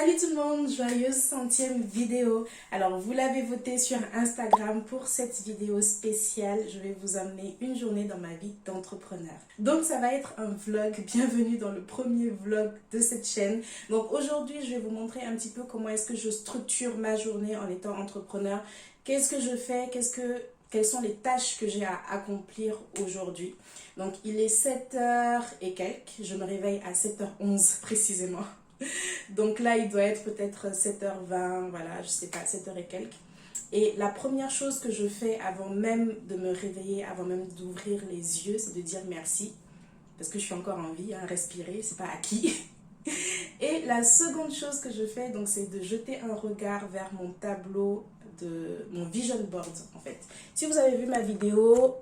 Salut tout le monde, joyeuse 100e vidéo. Alors vous l'avez voté sur Instagram pour cette vidéo spéciale. Je vais vous amener une journée dans ma vie d'entrepreneur. Donc ça va être un vlog, bienvenue dans le premier vlog de cette chaîne. Donc aujourd'hui je vais vous montrer un petit peu comment est-ce que je structure ma journée en étant entrepreneur. Qu'est-ce que je fais, quelles sont les tâches que j'ai à accomplir aujourd'hui. Donc il est 7h et quelques, je me réveille à 7h11 précisément. Donc là, il doit être peut-être 7h20, voilà, je sais pas, 7h et quelques. Et la première chose que je fais avant même de me réveiller, avant même d'ouvrir les yeux, c'est de dire merci. Parce que je suis encore en vie, hein, respirer, c'est pas acquis. Et la seconde chose que je fais, donc, c'est de jeter un regard vers mon tableau, de mon vision board, en fait. Si vous avez vu ma vidéo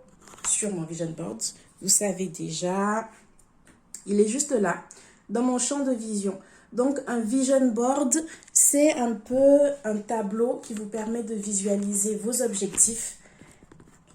sur mon vision board, vous savez déjà, il est juste là, dans mon champ de vision. Donc, un vision board, c'est un peu un tableau qui vous permet de visualiser vos objectifs.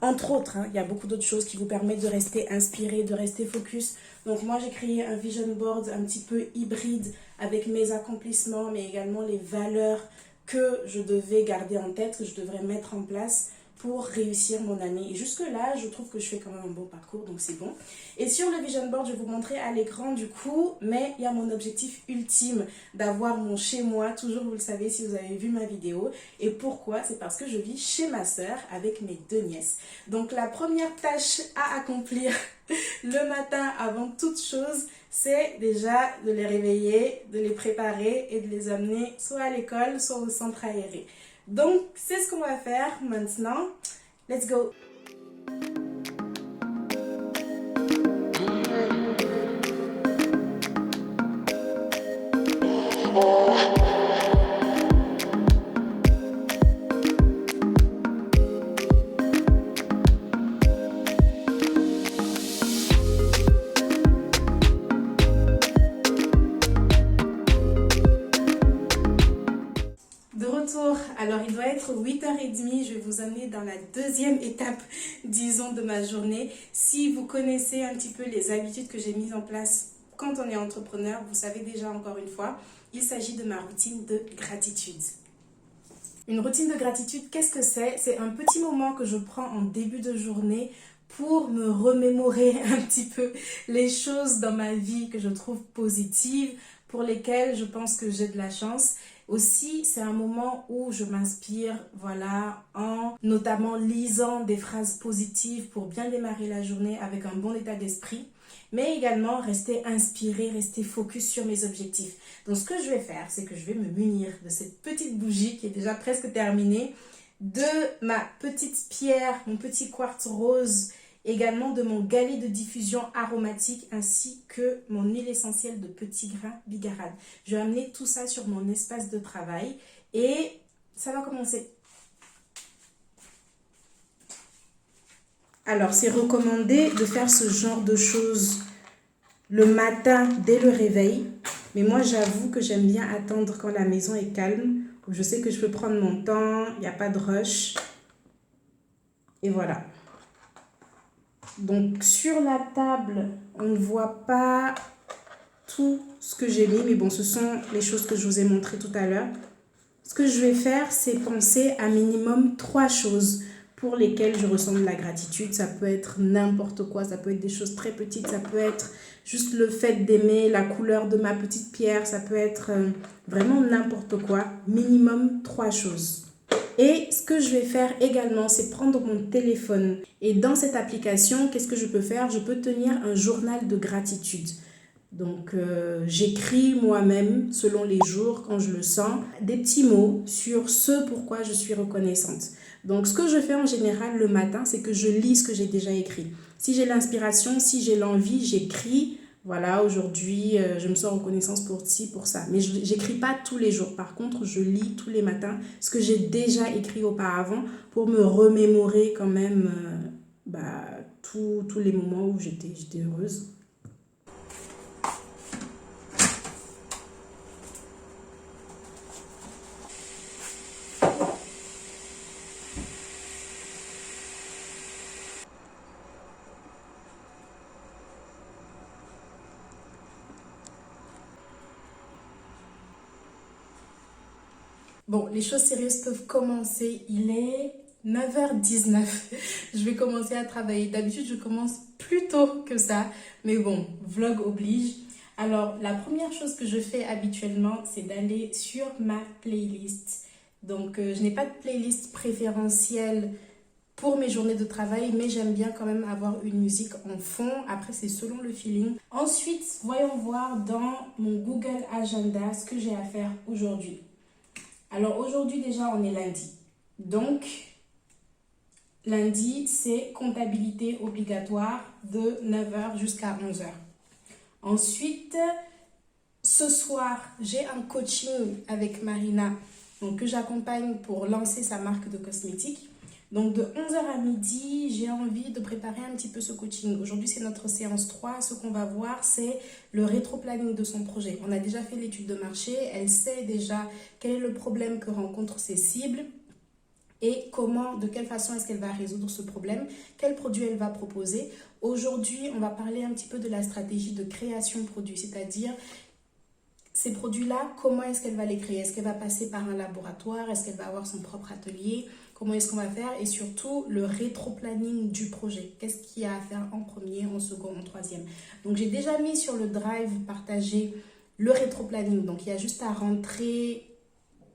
Entre autres, hein, il y a beaucoup d'autres choses qui vous permettent de rester inspiré, de rester focus. Donc, moi, j'ai créé un vision board un petit peu hybride avec mes accomplissements, mais également les valeurs que je devais garder en tête, que je devrais mettre en place pour réussir mon année. Et jusque-là, je trouve que je fais quand même un bon parcours, donc c'est bon. Et sur le vision board, je vais vous montrer à l'écran du coup, mais il y a mon objectif ultime d'avoir mon chez-moi, toujours vous le savez si vous avez vu ma vidéo. Et pourquoi? C'est parce que je vis chez ma sœur avec mes deux nièces. Donc la première tâche à accomplir le matin avant toute chose, c'est déjà de les réveiller, de les préparer et de les amener soit à l'école, soit au centre aéré. Donc, c'est ce qu'on va faire maintenant. Let's go! Alors, il doit être 8h30, je vais vous amener dans la deuxième étape, disons, de ma journée. Si vous connaissez un petit peu les habitudes que j'ai mises en place quand on est entrepreneur, vous savez déjà encore une fois, il s'agit de ma routine de gratitude. Une routine de gratitude, qu'est-ce que c'est? C'est un petit moment que je prends en début de journée pour me remémorer un petit peu les choses dans ma vie que je trouve positives, pour lesquelles je pense que j'ai de la chance. Aussi, c'est un moment où je m'inspire, voilà, en notamment lisant des phrases positives pour bien démarrer la journée avec un bon état d'esprit, mais également rester inspiré, rester focus sur mes objectifs. Donc, ce que je vais faire, c'est que je vais me munir de cette petite bougie qui est déjà presque terminée, de ma petite pierre, mon petit quartz rose, également de mon galet de diffusion aromatique ainsi que mon huile essentielle de petits grains bigarade. Je vais amener tout ça sur mon espace de travail et ça va commencer. Alors, c'est recommandé de faire ce genre de choses le matin dès le réveil. Mais moi, j'avoue que j'aime bien attendre quand la maison est calme. Je sais que je peux prendre mon temps, il n'y a pas de rush. Et voilà. Donc, sur la table, on ne voit pas tout ce que j'ai mis. Mais bon, ce sont les choses que je vous ai montrées tout à l'heure. Ce que je vais faire, c'est penser à minimum 3 choses pour lesquelles je ressens de la gratitude. Ça peut être n'importe quoi, ça peut être des choses très petites, ça peut être juste le fait d'aimer la couleur de ma petite pierre, ça peut être vraiment n'importe quoi. Minimum 3 choses. Et ce que je vais faire également, c'est prendre mon téléphone. Et dans cette application, qu'est-ce que je peux faire? Je peux tenir un journal de gratitude. Donc, j'écris moi-même, selon les jours, quand je le sens, des petits mots sur ce pourquoi je suis reconnaissante. Donc, ce que je fais en général le matin, c'est que je lis ce que j'ai déjà écrit. Si j'ai l'inspiration, si j'ai l'envie, j'écris. Voilà, aujourd'hui, je me sens reconnaissance pour ci, pour ça. Mais je n'écris pas tous les jours. Par contre, je lis tous les matins ce que j'ai déjà écrit auparavant pour me remémorer quand même tous les moments où j'étais heureuse. Bon, les choses sérieuses peuvent commencer. Il est 9h19. Je vais commencer à travailler. D'habitude, je commence plus tôt que ça. Mais bon, vlog oblige. Alors, la première chose que je fais habituellement, c'est d'aller sur ma playlist. Donc, je n'ai pas de playlist préférentielle pour mes journées de travail, mais j'aime bien quand même avoir une musique en fond. Après, c'est selon le feeling. Ensuite, voyons voir dans mon Google Agenda ce que j'ai à faire aujourd'hui. Alors, aujourd'hui, déjà, on est lundi. Donc, lundi, c'est comptabilité obligatoire de 9h jusqu'à 11h. Ensuite, ce soir, j'ai un coaching avec Marina donc, que j'accompagne pour lancer sa marque de cosmétiques. Donc, de 11h à midi, j'ai envie de préparer un petit peu ce coaching. Aujourd'hui, c'est notre séance 3. Ce qu'on va voir, c'est le rétro-planning de son projet. On a déjà fait l'étude de marché. Elle sait déjà quel est le problème que rencontrent ses cibles et comment, de quelle façon est-ce qu'elle va résoudre ce problème, quel produit elle va proposer. Aujourd'hui, on va parler un petit peu de la stratégie de création de produits, c'est-à-dire ces produits-là, comment est-ce qu'elle va les créer? Est-ce qu'elle va passer par un laboratoire? Est-ce qu'elle va avoir son propre atelier? Comment est-ce qu'on va faire? Et surtout, le rétro-planning du projet. Qu'est-ce qu'il y a à faire en premier, en second, en troisième? Donc, j'ai déjà mis sur le drive partagé le rétro-planning. Donc, il y a juste à rentrer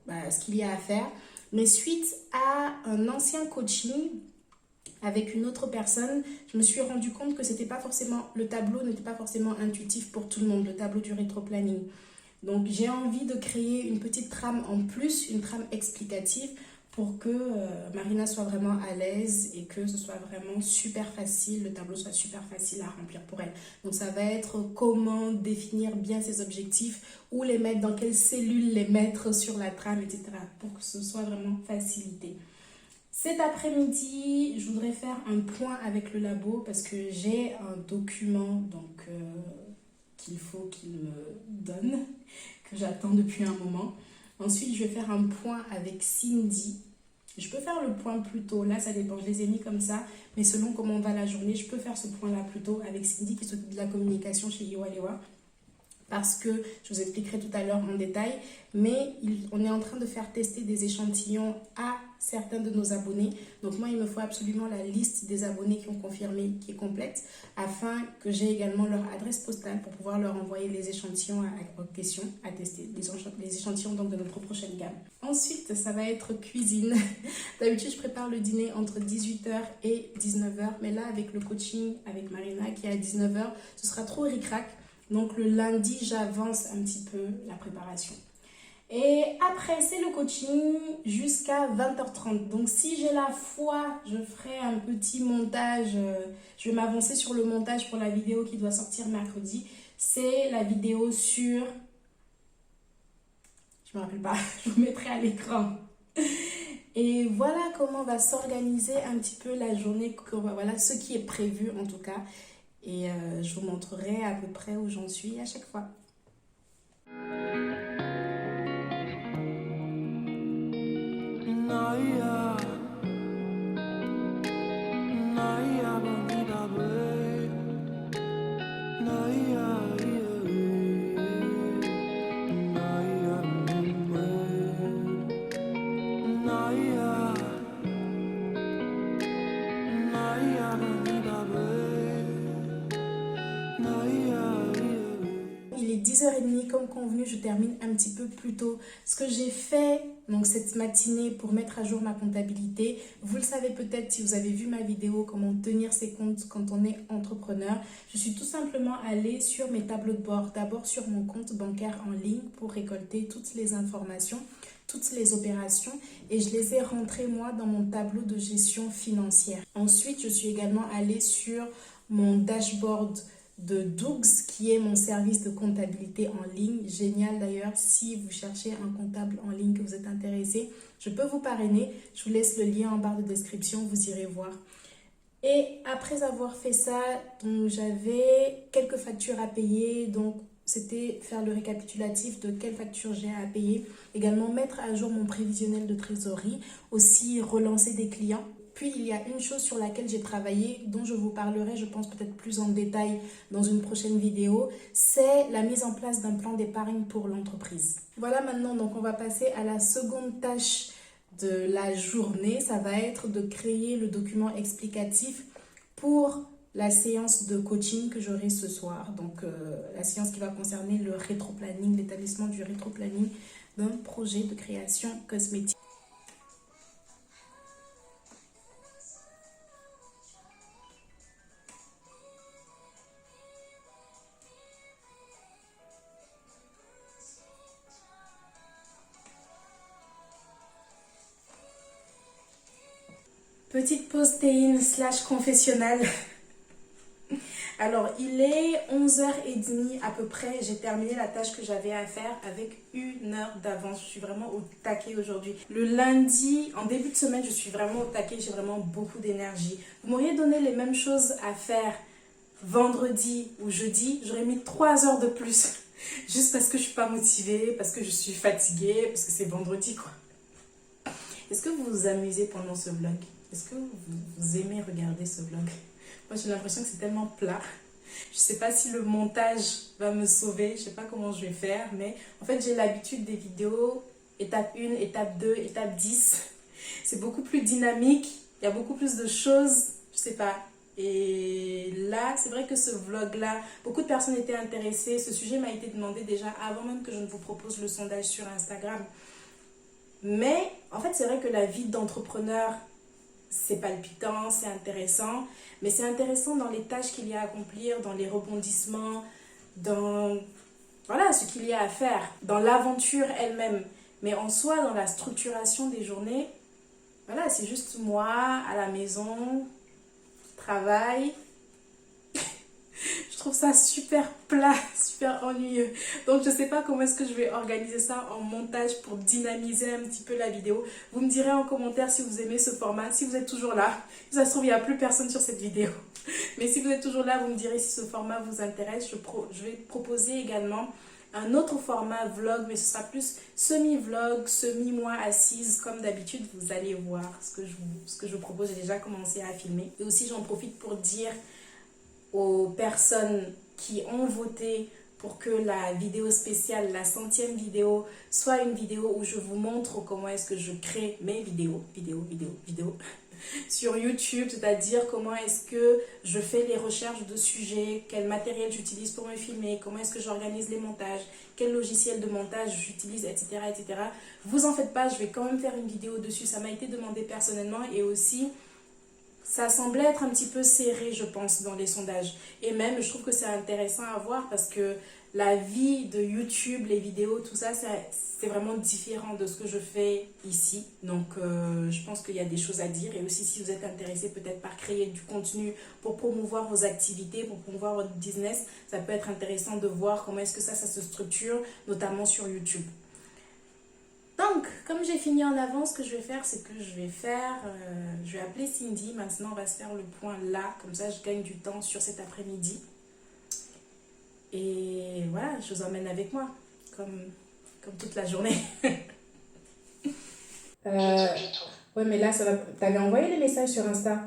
ce qu'il y a à faire. Mais suite à un ancien coaching avec une autre personne, je me suis rendu compte que le tableau n'était pas forcément intuitif pour tout le monde, le tableau du rétro-planning. Donc, j'ai envie de créer une petite trame en plus, une trame explicative pour que Marina soit vraiment à l'aise et que ce soit vraiment super facile, le tableau soit super facile à remplir pour elle. Donc, ça va être comment définir bien ses objectifs, où les mettre, dans quelles cellules les mettre sur la trame, etc. pour que ce soit vraiment facilité. Cet après-midi, je voudrais faire un point avec le labo parce que j'ai un document qu'il faut qu'il me donne, que j'attends depuis un moment. Ensuite, je vais faire un point avec Cindy. Je peux faire le point plus tôt, là ça dépend, je les ai mis comme ça, mais selon comment va la journée, je peux faire ce point-là plus tôt avec Cindy qui s'occupe de la communication chez Iwalewa. Parce que je vous expliquerai tout à l'heure en détail, mais on est en train de faire tester des échantillons à certains de nos abonnés. Donc moi, il me faut absolument la liste des abonnés qui ont confirmé, qui est complète, afin que j'ai également leur adresse postale pour pouvoir leur envoyer les échantillons à question, à tester, les échantillons donc de notre prochaine gamme. Ensuite, ça va être cuisine. D'habitude, je prépare le dîner entre 18h et 19h, mais là, avec le coaching avec Marina qui est à 19h, ce sera trop ric-rac. Donc, le lundi, j'avance un petit peu la préparation. Et après, c'est le coaching jusqu'à 20h30. Donc, si j'ai la foi, je ferai un petit montage. Je vais m'avancer sur le montage pour la vidéo qui doit sortir mercredi. C'est la vidéo sur... Je ne me rappelle pas, je vous mettrai à l'écran. Et voilà comment va s'organiser un petit peu la journée. Voilà ce qui est prévu en tout cas. Et je vous montrerai à peu près où j'en suis à chaque fois. Il est 10h30, comme convenu, je termine un petit peu plus tôt. Ce que j'ai fait donc cette matinée pour mettre à jour ma comptabilité, vous le savez peut-être si vous avez vu ma vidéo comment tenir ses comptes quand on est entrepreneur. Je suis tout simplement allée sur mes tableaux de bord, d'abord sur mon compte bancaire en ligne pour récolter toutes les informations, toutes les opérations et je les ai rentrées moi dans mon tableau de gestion financière. Ensuite, je suis également allée sur mon dashboard de Dougs, qui est mon service de comptabilité en ligne. Génial d'ailleurs, si vous cherchez un comptable en ligne que vous êtes intéressé, je peux vous parrainer. Je vous laisse le lien en barre de description, vous irez voir. Et après avoir fait ça, j'avais quelques factures à payer, donc c'était faire le récapitulatif de quelles factures j'ai à payer. Également mettre à jour mon prévisionnel de trésorerie, aussi relancer des clients. Puis il y a une chose sur laquelle j'ai travaillé, dont je vous parlerai, je pense peut-être plus en détail dans une prochaine vidéo, c'est la mise en place d'un plan d'épargne pour l'entreprise. Voilà maintenant, donc on va passer à la seconde tâche de la journée. Ça va être de créer le document explicatif pour la séance de coaching que j'aurai ce soir. Donc la séance qui va concerner le rétro-planning, l'établissement du rétro-planning d'un projet de création cosmétique. Petite pause théine slash confessionnal. Alors, il est 11h30 à peu près. J'ai terminé la tâche que j'avais à faire avec 1 heure d'avance. Je suis vraiment au taquet aujourd'hui. Le lundi, en début de semaine, je suis vraiment au taquet. J'ai vraiment beaucoup d'énergie. Vous m'auriez donné les mêmes choses à faire vendredi ou jeudi. J'aurais mis 3 heures de plus. Juste parce que je ne suis pas motivée, parce que je suis fatiguée, parce que c'est vendredi, quoi. Est-ce que vous vous amusez pendant ce vlog? Est-ce que vous aimez regarder ce vlog? Moi, j'ai l'impression que c'est tellement plat. Je ne sais pas si le montage va me sauver. Je ne sais pas comment je vais faire. Mais en fait, j'ai l'habitude des vidéos. Étape 1, étape 2, étape 10. C'est beaucoup plus dynamique. Il y a beaucoup plus de choses. Je ne sais pas. Et là, c'est vrai que ce vlog-là, beaucoup de personnes étaient intéressées. Ce sujet m'a été demandé déjà avant même que je ne vous propose le sondage sur Instagram. Mais en fait, c'est vrai que la vie d'entrepreneur, c'est palpitant, c'est intéressant, mais c'est intéressant dans les tâches qu'il y a à accomplir, dans les rebondissements, dans voilà, ce qu'il y a à faire, dans l'aventure elle-même. Mais en soi, dans la structuration des journées, voilà, c'est juste moi à la maison, travail. Je trouve ça super plat, super ennuyeux. Donc je sais pas comment est-ce que je vais organiser ça en montage pour dynamiser un petit peu la vidéo. Vous me direz en commentaire si vous aimez ce format, si vous êtes toujours là. Si ça se trouve, il n'y a plus personne sur cette vidéo. Mais si vous êtes toujours là, vous me direz si ce format vous intéresse. Je vais proposer également un autre format vlog, mais ce sera plus semi-vlog, semi-moi assise. Comme d'habitude, vous allez voir ce que je vous propose. J'ai déjà commencé à filmer. Et aussi, j'en profite pour dire aux personnes qui ont voté pour que la vidéo spéciale, la 100e vidéo, soit une vidéo où je vous montre comment est-ce que je crée mes vidéos sur YouTube, c'est-à-dire comment est-ce que je fais les recherches de sujets, quel matériel j'utilise pour me filmer, comment est-ce que j'organise les montages, quel logiciel de montage j'utilise, etc., etc. Vous en faites pas, je vais quand même faire une vidéo dessus, ça m'a été demandé personnellement et aussi ça semblait être un petit peu serré, je pense, dans les sondages. Et même, je trouve que c'est intéressant à voir parce que la vie de YouTube, les vidéos, tout ça, c'est vraiment différent de ce que je fais ici. Donc, je pense qu'il y a des choses à dire. Et aussi, si vous êtes intéressé peut-être par créer du contenu pour promouvoir vos activités, pour promouvoir votre business, ça peut être intéressant de voir comment est-ce que ça se structure, notamment sur YouTube. Donc, comme j'ai fini en avance, ce que je vais faire, c'est que je vais appeler Cindy. Maintenant, on va se faire le point là. Comme ça, je gagne du temps sur cet après-midi. Et voilà, je vous emmène avec moi, comme toute la journée. Ouais, mais là, ça va. T'avais envoyé les messages sur Insta?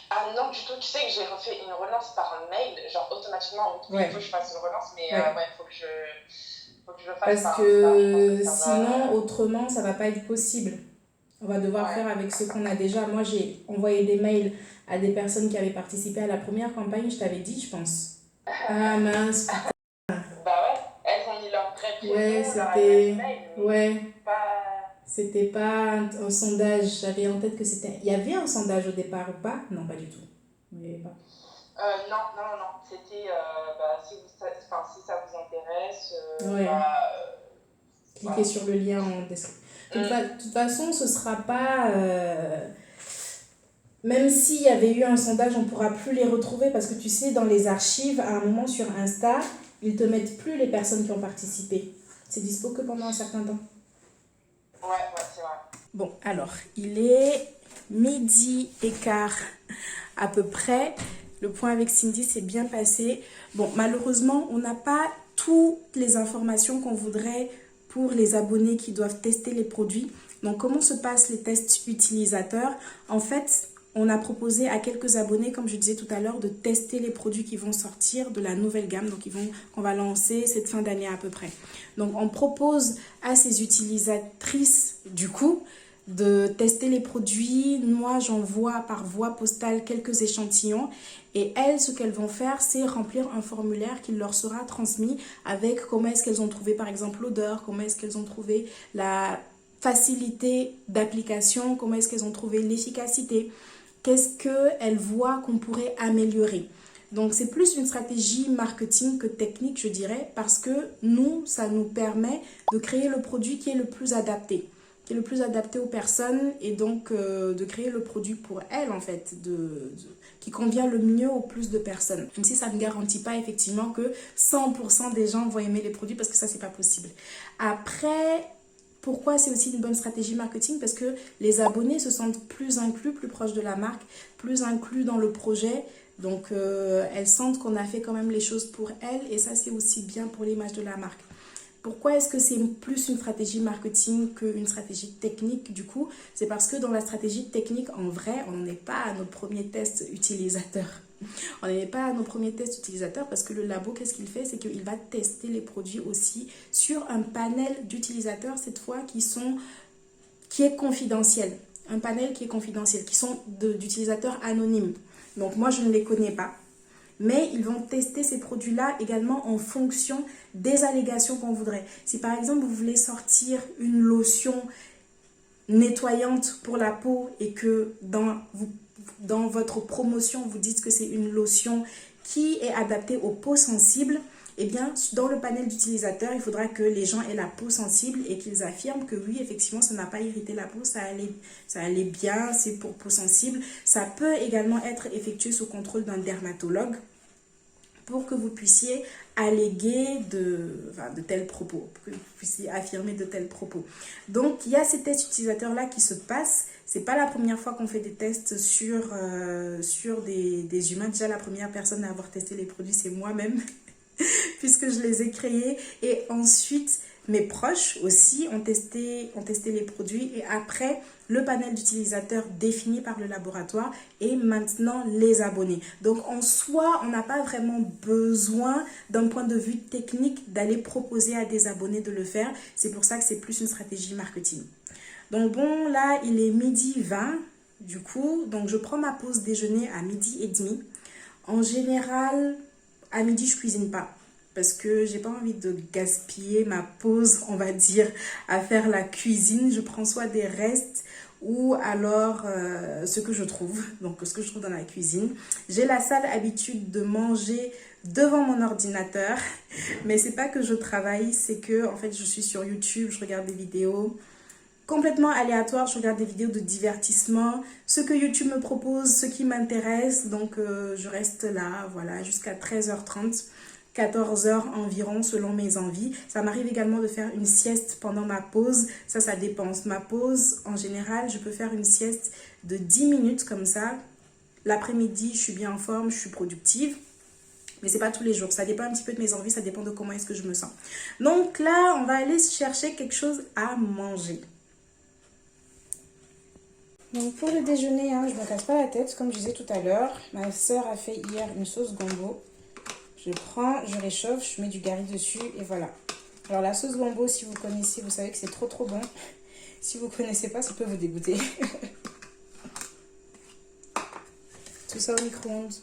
Ah non, du tout, tu sais que j'ai refait une relance par un mail, genre automatiquement, il faut que je fasse une relance, mais Ouais. ouais, faut que je le fasse Parce par Insta. que Je pense que ça sinon, autrement, ça va pas être possible. On va devoir Ouais. faire avec ce qu'on a déjà. Moi, j'ai envoyé des mails à des personnes qui avaient participé à la première campagne, je t'avais dit, je pense. Ah mince, Bah ouais, elles ont mis leur vrai prénom, ouais, leur adresse mail, mais ouais, pas... c'était pas un sondage. J'avais en tête que c'était. Il y avait un sondage au départ ou pas? Non, pas du tout. Il y avait pas. Non, c'était, bah, si ça vous intéresse, Ouais. Cliquez voilà. sur le lien en description. De toute façon, ce sera pas. Même s'il y avait eu un sondage, on ne pourra plus les retrouver parce que tu sais, dans les archives, à un moment sur Insta, ils te mettent plus les personnes qui ont participé. C'est dispo que pendant un certain temps. Ouais, c'est vrai. Bon, alors, il est 12h15 à peu près. Le point avec Cindy s'est bien passé. Bon, malheureusement, on n'a pas toutes les informations qu'on voudrait pour les abonnés qui doivent tester les produits. Donc, comment se passent les tests utilisateurs? En fait, on a proposé à quelques abonnés, comme je disais tout à l'heure, de tester les produits qui vont sortir de la nouvelle gamme, donc qu'on va lancer cette fin d'année à peu près. Donc, on propose à ces utilisatrices, du coup, de tester les produits. Moi, j'envoie par voie postale quelques échantillons et elles, ce qu'elles vont faire, c'est remplir un formulaire qui leur sera transmis avec comment est-ce qu'elles ont trouvé, par exemple, l'odeur, comment est-ce qu'elles ont trouvé la facilité d'application, comment est-ce qu'elles ont trouvé l'efficacité, qu'est-ce qu'elles voient qu'on pourrait améliorer. Donc, c'est plus une stratégie marketing que technique, je dirais, parce que nous, ça nous permet de créer le produit qui est le plus adapté aux personnes et donc de créer le produit pour elles, en fait, qui convient le mieux au plus de personnes. Même si ça ne garantit pas effectivement que 100% des gens vont aimer les produits parce que ça, c'est pas possible. Après, pourquoi c'est aussi une bonne stratégie marketing? Parce que les abonnés se sentent plus inclus, plus proches de la marque, plus inclus dans le projet. Donc, elles sentent qu'on a fait quand même les choses pour elles et ça, c'est aussi bien pour l'image de la marque. Pourquoi est-ce que c'est plus une stratégie marketing qu'une stratégie technique du coup? C'est parce que dans la stratégie technique, en vrai, on n'est pas à nos premiers tests utilisateurs. On n'est pas à nos premiers tests utilisateurs parce que le labo, qu'est-ce qu'il fait? C'est qu'il va tester les produits aussi sur un panel d'utilisateurs, cette fois, qui est confidentiel. Un panel qui est confidentiel, qui sont d'utilisateurs anonymes. Donc moi, je ne les connais pas. Mais ils vont tester ces produits-là également en fonction des allégations qu'on voudrait. Si par exemple, vous voulez sortir une lotion nettoyante pour la peau et que dans votre promotion, vous dites que c'est une lotion qui est adaptée aux peaux sensibles, eh bien, dans le panel d'utilisateurs, il faudra que les gens aient la peau sensible et qu'ils affirment que oui, effectivement, ça n'a pas irrité la peau, ça allait bien, c'est pour peau sensible. Ça peut également être effectué sous contrôle d'un dermatologue pour que vous puissiez alléguer de tels propos, pour que vous puissiez affirmer de tels propos. Donc, il y a ces tests utilisateurs-là qui se passent. Ce n'est pas la première fois qu'on fait des tests sur des humains. Déjà, la première personne à avoir testé les produits, c'est moi-même, puisque je les ai créés. Et ensuite, mes proches aussi ont testé les produits. Et après, le panel d'utilisateurs défini par le laboratoire et maintenant les abonnés. Donc, en soi, on n'a pas vraiment besoin d'un point de vue technique d'aller proposer à des abonnés de le faire. C'est pour ça que c'est plus une stratégie marketing. Donc, bon, là, il est 12h20 du coup. Donc, je prends ma pause déjeuner à 12h30. En général, à midi, je cuisine pas. Parce que j'ai pas envie de gaspiller ma pause, on va dire, à faire la cuisine. Je prends soit des restes ou alors ce que je trouve. Donc, ce que je trouve dans la cuisine. J'ai la sale habitude de manger devant mon ordinateur. Mais c'est pas que je travaille, c'est que en fait, je suis sur YouTube, je regarde des vidéos complètement aléatoires. Je regarde des vidéos de divertissement. Ce que YouTube me propose, ce qui m'intéresse. Donc, je reste là, voilà, jusqu'à 13h30. 14h environ selon mes envies. Ça m'arrive également de faire une sieste pendant ma pause. Ça dépend. Ma pause, en général, je peux faire une sieste de 10 minutes comme ça. L'après-midi, je suis bien en forme, je suis productive. Mais c'est pas tous les jours. Ça dépend un petit peu de mes envies, ça dépend de comment est-ce que je me sens. Donc là, on va aller chercher quelque chose à manger. Donc pour le déjeuner, je ne me casse pas la tête, comme je disais tout à l'heure. Ma soeur a fait hier une sauce gombo. Je prends, je réchauffe, je mets du curry dessus et voilà. Alors la sauce gombo, si vous connaissez, vous savez que c'est trop bon. Si vous ne connaissez pas, ça peut vous dégoûter. Tout ça au micro-ondes.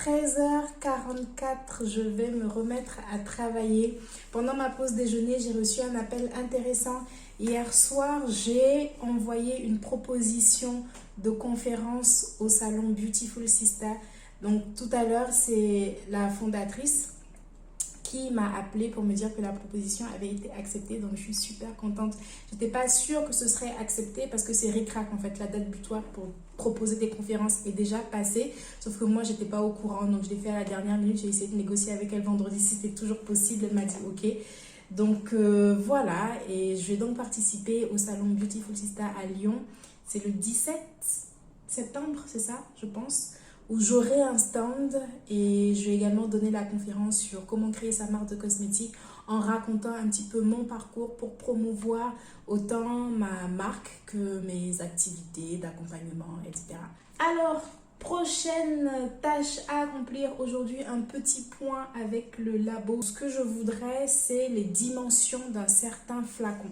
13h44, je vais me remettre à travailler. Pendant ma pause déjeuner, j'ai reçu un appel intéressant. Hier soir, j'ai envoyé une proposition de conférence au salon Beautiful Sister. Donc tout à l'heure, c'est la fondatrice qui m'a appelé pour me dire que la proposition avait été acceptée. Donc je suis super contente. J'étais pas sûre que ce serait accepté parce que c'est ric-rac en fait. La date butoir pour proposer des conférences est déjà passée. Sauf que moi, j'étais pas au courant. Donc je l'ai fait à la dernière minute. J'ai essayé de négocier avec elle vendredi si c'était toujours possible. Elle m'a dit ok. Donc voilà, et je vais donc participer au salon Beautiful Sista à Lyon. C'est le 17 septembre, c'est ça, je pense, où j'aurai un stand et je vais également donner la conférence sur comment créer sa marque de cosmétiques en racontant un petit peu mon parcours pour promouvoir autant ma marque que mes activités d'accompagnement, etc. Alors, prochaine tâche à accomplir aujourd'hui, un petit point avec le labo. Ce que je voudrais, c'est les dimensions d'un certain flacon.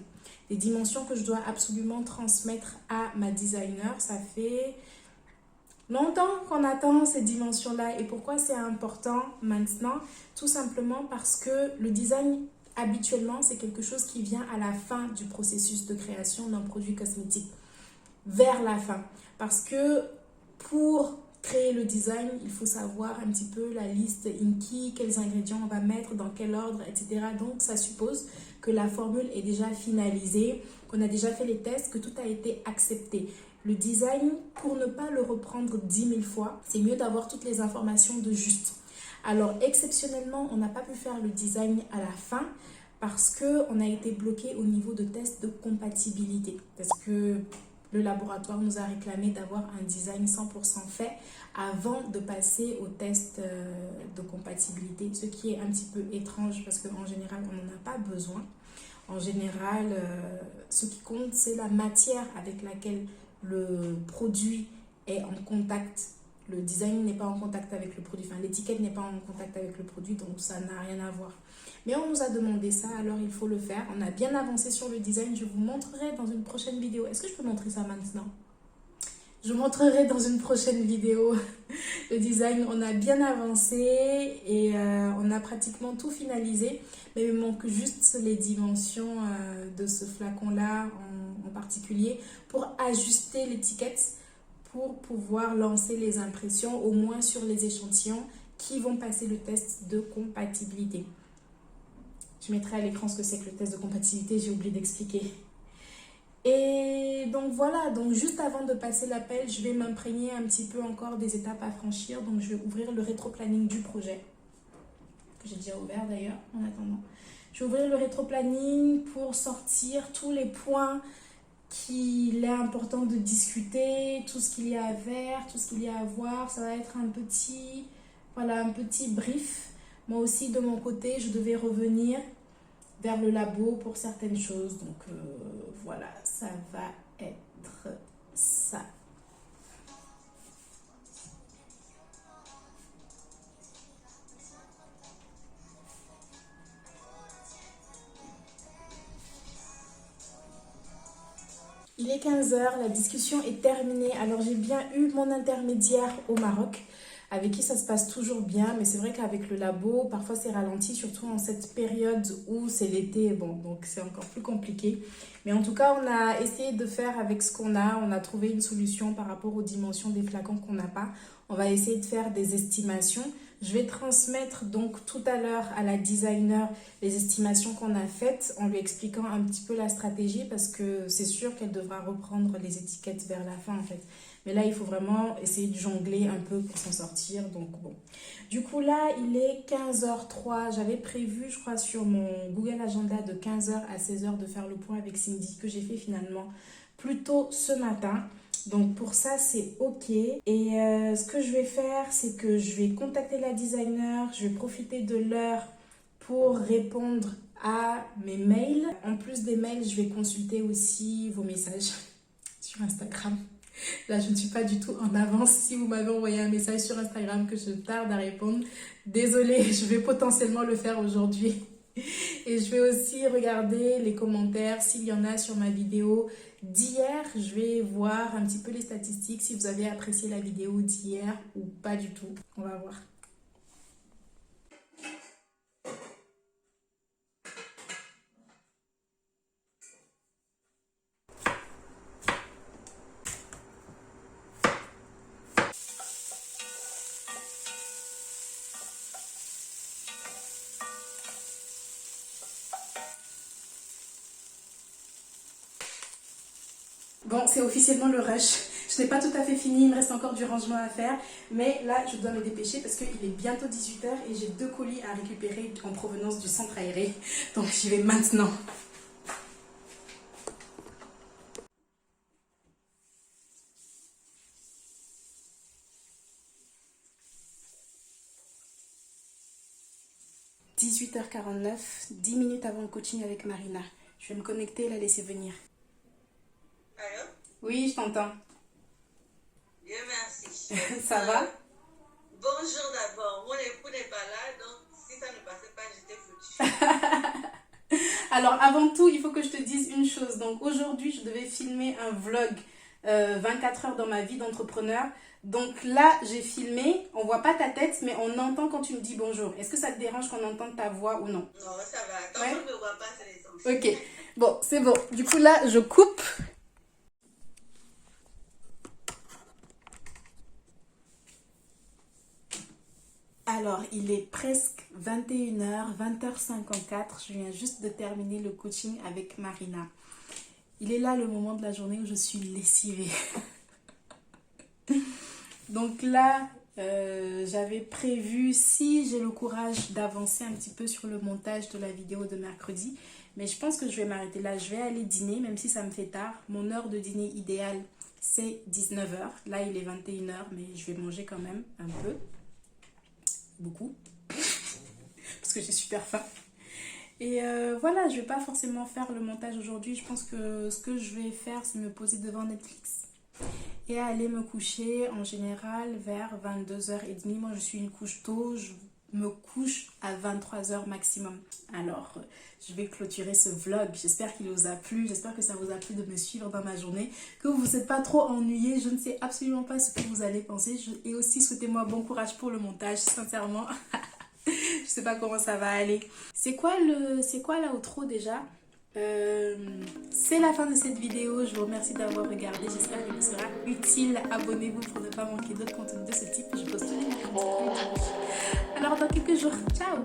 Les dimensions que je dois absolument transmettre à ma designer. Ça fait longtemps qu'on attend ces dimensions-là. Et pourquoi c'est important maintenant? Tout simplement parce que le design, habituellement, c'est quelque chose qui vient à la fin du processus de création d'un produit cosmétique. Vers la fin. Parce que pour créer le design, il faut savoir un petit peu la liste Inky, quels ingrédients on va mettre, dans quel ordre, etc. Donc, ça suppose que la formule est déjà finalisée, qu'on a déjà fait les tests, que tout a été accepté. Le design, pour ne pas le reprendre 10 000 fois, c'est mieux d'avoir toutes les informations de juste. Alors, exceptionnellement, on n'a pas pu faire le design à la fin parce qu'on a été bloqué au niveau de tests de compatibilité. Parce que le laboratoire nous a réclamé d'avoir un design 100% fait avant de passer au test de compatibilité, ce qui est un petit peu étrange parce qu'en général, on n'en a pas besoin. En général, ce qui compte, c'est la matière avec laquelle le produit est en contact. Le design n'est pas en contact avec le produit, enfin l'étiquette n'est pas en contact avec le produit, donc ça n'a rien à voir. Mais on nous a demandé ça, alors il faut le faire. On a bien avancé sur le design, je vous montrerai dans une prochaine vidéo. Est-ce que je peux montrer ça maintenant? Je vous montrerai dans une prochaine vidéo le design. On a bien avancé et on a pratiquement tout finalisé. Mais il me manque juste les dimensions de ce flacon-là en particulier pour ajuster l'étiquette, pour pouvoir lancer les impressions, au moins sur les échantillons qui vont passer le test de compatibilité. Je mettrai à l'écran ce que c'est que le test de compatibilité, j'ai oublié d'expliquer. Et donc voilà, donc juste avant de passer l'appel, je vais m'imprégner un petit peu encore des étapes à franchir. Donc je vais ouvrir le rétro-planning du projet, que j'ai déjà ouvert d'ailleurs en attendant. Je vais ouvrir le rétro-planning pour sortir tous les points qu'il est important de discuter, tout ce qu'il y a à faire, tout ce qu'il y a à voir. Ça va être un petit, voilà, un petit brief. Moi aussi, de mon côté, je devais revenir vers le labo pour certaines choses. Donc voilà, ça va être ça. Il est 15 h, la discussion est terminée. Alors j'ai bien eu mon intermédiaire au Maroc, avec qui ça se passe toujours bien, mais c'est vrai qu'avec le labo, parfois c'est ralenti, surtout en cette période où c'est l'été, bon, donc c'est encore plus compliqué. Mais en tout cas, on a essayé de faire avec ce qu'on a trouvé une solution par rapport aux dimensions des flacons qu'on n'a pas. On va essayer de faire des estimations. Je vais transmettre donc tout à l'heure à la designer les estimations qu'on a faites en lui expliquant un petit peu la stratégie parce que c'est sûr qu'elle devra reprendre les étiquettes vers la fin en fait. Mais là, il faut vraiment essayer de jongler un peu pour s'en sortir. Donc bon. Du coup, là, il est 15h03. J'avais prévu, je crois, sur mon Google Agenda de 15h à 16h de faire le point avec Cindy, que j'ai fait finalement plus tôt ce matin. Donc pour ça, c'est OK. Et ce que je vais faire, c'est que je vais contacter la designer. Je vais profiter de l'heure pour répondre à mes mails. En plus des mails, je vais consulter aussi vos messages sur Instagram. Là, je ne suis pas du tout en avance. Si vous m'avez envoyé un message sur Instagram que je tarde à répondre, désolée, je vais potentiellement le faire aujourd'hui. Et je vais aussi regarder les commentaires s'il y en a sur ma vidéo d'hier. Je vais voir un petit peu les statistiques, si vous avez apprécié la vidéo d'hier ou pas du tout. On va voir. Bon, c'est officiellement le rush. Je Je n'ai pas tout à fait fini, il me reste encore du rangement à faire. Mais là, je dois me dépêcher parce qu'il est bientôt 18 h et j'ai 2 colis à récupérer en provenance du centre aéré. Donc j'y vais maintenant. « 18h49, 10 minutes avant le coaching avec Marina. Je vais me connecter et la laisser venir. » Allô? Oui, je t'entends. Dieu merci. Ça va? Bonjour d'abord. Mon époux n'est pas là, donc si ça ne passait pas, j'étais foutue. Alors, avant tout, il faut que je te dise une chose. Donc, aujourd'hui, je devais filmer un vlog 24 heures dans ma vie d'entrepreneur. Donc là, j'ai filmé. On voit pas ta tête, mais on entend quand tu me dis bonjour. Est-ce que ça te dérange qu'on entende ta voix ou non? Non, ça va. Quand on ne me voit pas, c'est les enfants. Ok. Bon, c'est bon. Du coup, là, je coupe. Alors, il est presque 21 h, 20h54. Je viens juste de terminer le coaching avec Marina. Il est là le moment de la journée où je suis lessivée. Donc là, j'avais prévu, si j'ai le courage, d'avancer un petit peu sur le montage de la vidéo de mercredi. Mais je pense que je vais m'arrêter là. Je vais aller dîner, même si ça me fait tard. Mon heure de dîner idéale, c'est 19 h. Là, il est 21 h, mais je vais manger quand même un peu. Beaucoup. Parce que j'ai super faim. Et voilà, je vais pas forcément faire le montage aujourd'hui. Je pense que ce que je vais faire, c'est me poser devant Netflix et aller me coucher en général vers 22h30. Moi, je suis une couche tôt. Je me couche à 23 h maximum. Alors, je vais clôturer ce vlog. J'espère qu'il vous a plu. J'espère que ça vous a plu de me suivre dans ma journée. Que vous vous êtes pas trop ennuyés. Je ne sais absolument pas ce que vous allez penser. Et aussi, souhaitez-moi bon courage pour le montage, sincèrement. Je sais pas comment ça va aller. C'est quoi l'outro déjà? C'est la fin de cette vidéo. Je vous remercie d'avoir regardé. J'espère qu'elle vous sera utile. Abonnez-vous pour ne pas manquer d'autres contenus de ce type. Je poste tous les mercredis. Alors dans quelques jours. Ciao!